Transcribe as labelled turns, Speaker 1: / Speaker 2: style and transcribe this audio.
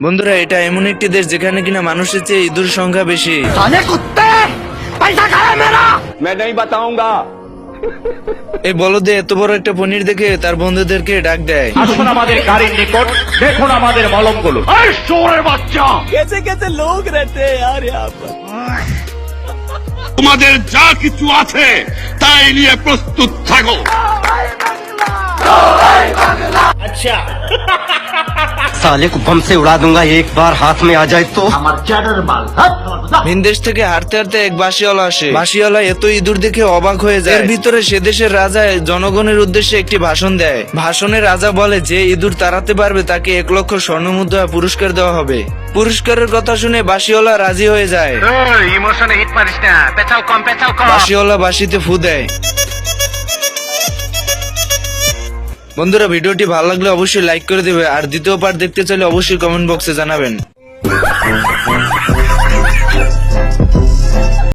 Speaker 1: বন্ধুরা, এটা এমন একটি দেশ যেখানে কিনা মানুষের চেয়ে ইঁদুর সংখ্যা বেশি।
Speaker 2: साले कुत्ते पैसा खाया मेरा।
Speaker 3: मैं नहीं बताऊंगा।
Speaker 1: এই বলদে এত বড় একটা পনির দেখে তার বন্ধুদেরকে ডাক দেয়।
Speaker 4: আসুন আমাদের গাড়ির নিকট, দেখুন আমাদের মলমগুলো। এই শোরের বাচ্চা,
Speaker 3: कैसे कैसे लोग रहते हैं यार यहाँ पर।
Speaker 4: তোমাদের যা কিছু আছে তাই নিয়ে প্রস্তুত থাকো।
Speaker 2: साले को बम से उड़ा दूंगा एक बार हाथ में आ जाए तो।
Speaker 1: ভিনদেশ থেকে হাঁটতে হাঁটতে এক বাসিওয়ালা আসে। বাসিওয়ালা এত ইঁদুর দেখে অবাক হয়ে যায়। এর ভিতরে সে দেশের রাজা জনগণের উদ্দেশ্যে একটি ভাষণ দেয়। ভাষণে রাজা বলে যে ইঁদুর তাড়াতে পারবে তাকে 1 লক্ষ স্বর্ণমুদ্রা পুরস্কার দেওয়া হবে। পুরস্কারের কথা শুনে বাসিওয়ালা রাজি হয়ে যায়।
Speaker 4: ইমোশনে হিট মারিস না, পেছাও কম।
Speaker 1: বাসিওয়ালা বাসিতে ফু দেয়। বন্ধুরা, ভিডিওটি ভালো লাগলে অবশ্যই লাইক করে দিবে, আর দ্বিতীয় পার্ট দেখতে চাইলে অবশ্যই কমেন্ট বক্সে জানাবেন।